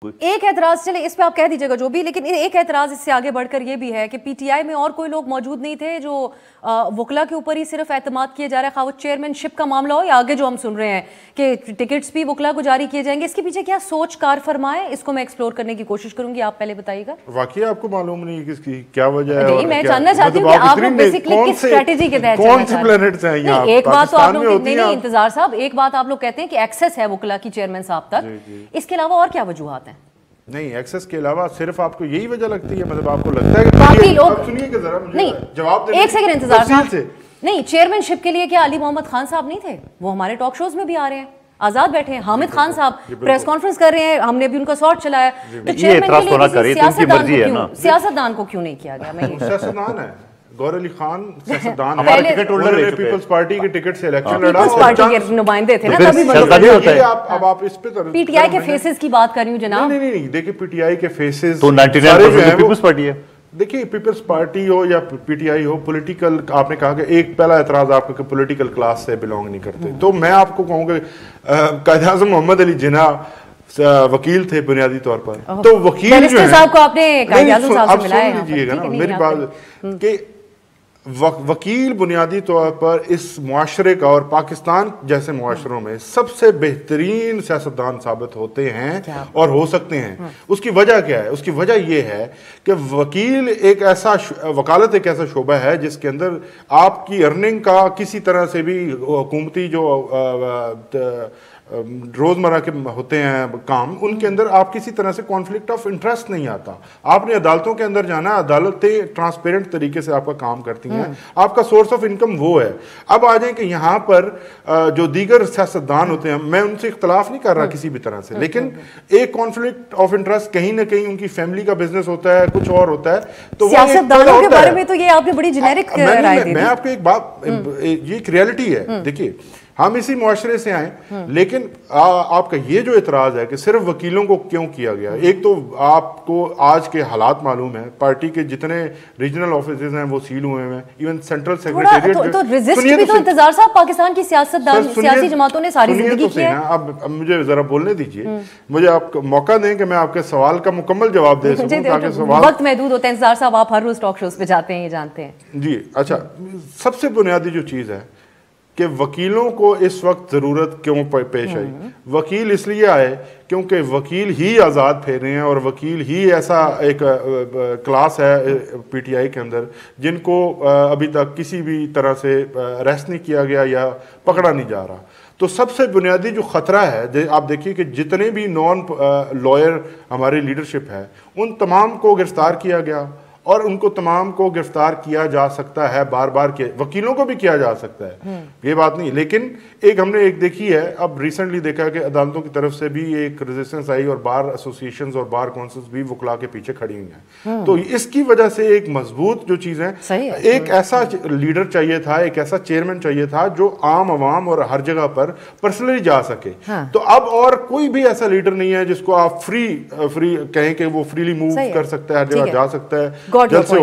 ایک اعتراض، چلے اس پہ آپ کہہ دیجیے گا جو بھی، لیکن ایک اعتراض اس سے آگے بڑھ کر یہ بھی ہے کہ پی ٹی آئی میں اور کوئی لوگ موجود نہیں تھے جو وکلا کے اوپر ہی صرف اعتماد کیا جا رہا ہے، خواہ وہ چیئرمین شپ کا معاملہ ہو یا آگے جو ہم سن رہے ہیں کہ ٹکٹس بھی وکلا کو جاری کیے جائیں گے، اس کے پیچھے کیا سوچ کار فرما ہے؟ اس کو میں ایکسپلور کرنے کی کوشش کروں گی، آپ پہلے بتائیے گا۔ واقعی آپ کو معلوم نہیں کہ اس کی کیا وجہ ہے؟ نہیں، میں جاننا چاہتی ہوں کہ آپ لوگ بیسکلی کس اسٹریٹجی کے تحت کون سی پلینٹس ہیں یہاں؟ ایک بات تو آپ لوگ نہیں انتظار صاحب، ایک بات آپ لوگ کہتے ہیں کہ ایکسس ہے وکلا کی چیئرمین صاحب تک، اس کے علاوہ اور کیا وجوہات ہیں؟ نہیں، ایکسس کے علاوہ صرف آپ کو یہی وجہ لگتی ہے؟ مطلب آپ کو لگتا ہے کہ باقی لوگ سنیے کہ ذرا مجھے نہیں، جواب دیں، ایک سیکنڈ انتظار صاحب، نہیں چیئرمین شپ کے لیے کیا علی محمد خان صاحب نہیں تھے؟ وہ ہمارے ٹاک شوز میں بھی آ رہے ہیں، آزاد بیٹھے ہیں، حامد خان صاحب پریس کانفرنس کر رہے ہیں، ہم نے بھی ان کا سارٹ چلایا، تو چیئرمین کے لیے سیاستدان کو کیوں نہیں کیا گیا؟ سیاستدان ہے گور علی خان، سیاستدان ہے، پیپلز پارٹی کے ٹکٹ سے الیکشن لڑا، پیپلز پارٹی کے نمائندے تھے نا، تبھی اب آپ اس پہ پی ٹی آئی کے فیسز کی بات کر رہی ہوں جناب۔ نہیں دیکھیں، پی ٹی آئی کے فیسز تو 99% پیپلز پارٹی ہے۔ دیکھیے پیپلز پارٹی ہو یا P T I who, political, آپ نے کہا کہ ایک پہلا اعتراض آپ کا کہ پولیٹیکل کلاس سے بلونگ نہیں کرتے، تو میں آپ کو کہوں کہ قائد اعظم محمد علی جناح وکیل تھے بنیادی طور پر، تو وکیل جو ہے صاحب کو آپ نے قائد اعظم صاحب سے ملایا ہے، سن لیجیے گا نا میری بات، کہ وکیل بنیادی طور پر اس معاشرے کا اور پاکستان جیسے معاشروں میں سب سے بہترین سیاستدان ثابت ہوتے ہیں اور ہو سکتے ہیں۔ اس کی وجہ کیا ہے؟ اس کی وجہ یہ ہے کہ وکیل ایک ایسا وکالت ایک ایسا شعبہ ہے جس کے اندر آپ کی ارننگ کا کسی طرح سے بھی حکومتی جو روزمرہ کے ہوتے ہیں کام، ان کے اندر آپ کسی طرح سے کانفلکٹ آف انٹرسٹ نہیں آتا۔ آپ نے عدالتوں کے اندر جانا، عدالتیں ٹرانسپیرنٹ طریقے سے آپ کا کام کرتی ہیں، آپ کا سورس آف انکم وہ ہے۔ اب آ جائیں کہ یہاں پر جو دیگر سیاستدان ہوتے ہیں، میں ان سے اختلاف نہیں کر رہا کسی بھی طرح سے، لیکن ایک کانفلکٹ آف انٹرسٹ کہیں نہ کہیں ان کی فیملی کا بزنس ہوتا ہے، کچھ اور ہوتا ہے، تو سیاستدانوں کے بارے میں تو یہ آپ نے بڑی جنیرک رائے دی۔ میں آپ کو ایک بات، یہ ایک ریالٹی ہے، دیکھیے ہم اسی معاشرے سے آئیں، لیکن آپ کا یہ جو اعتراض ہے کہ صرف وکیلوں کو کیوں کیا گیا، ایک تو آپ کو آج کے حالات معلوم ہیں، پارٹی کے جتنے ریجنل آفیسز ہیں وہ سیل ہوئے ہیں، ایون سینٹرل سیکریٹریٹ تو ریزسٹ بھی تو انتظار صاحب پاکستان کی سیاسی جماعتوں نے ساری زندگی کی ہے۔ اب مجھے ذرا بولنے دیجئے، مجھے آپ موقع دیں کہ میں آپ کے سوال کا مکمل جواب دے سکوں، تاکہ سوال وقت محدود ہوتا ہے۔ انتظار صاحب آپ ہر روز ٹاک شوز پہ جاتے ہیں، یہ جانتے ہیں۔ جی اچھا، سب سے بنیادی جو چیز ہے کہ وکیلوں کو اس وقت ضرورت کیوں پیش آئی؟ وکیل اس لیے آئے کیونکہ وکیل ہی آزاد پھیر رہے ہیں، اور وکیل ہی ایسا ایک کلاس ہے پی ٹی آئی کے اندر جن کو ابھی تک کسی بھی طرح سے اریسٹ نہیں کیا گیا یا پکڑا نہیں جا رہا۔ تو سب سے بنیادی جو خطرہ ہے، آپ دیکھیے کہ جتنے بھی نان لائر ہماری لیڈرشپ ہے، ان تمام کو گرفتار کیا گیا، اور ان کو تمام کو گرفتار کیا جا سکتا ہے، بار بار کے وکیلوں کو بھی کیا جا سکتا ہے، یہ بات نہیں، لیکن ایک ہم نے ایک دیکھی ہے، اب ریسنٹلی دیکھا کہ عدالتوں کی طرف سے بھی ایک ریزسٹنس آئی، اور بار ایسوسیشنز اور بار کونسلز بھی وکلا کے پیچھے کھڑی ہوئی ہیں، تو اس کی وجہ سے ایک مضبوط جو چیز ہے، ایک ایسا لیڈر چاہیے تھا، ایک ایسا چیئرمین چاہیے تھا جو عام عوام اور ہر جگہ پر پرسنلی جا سکے۔ تو اب اور کوئی بھی ایسا لیڈر نہیں ہے جس کو آپ فری کہیں کہ وہ فریلی موو کر سکتا ہے، ہر جگہ جا سکتا ہے، جلد سے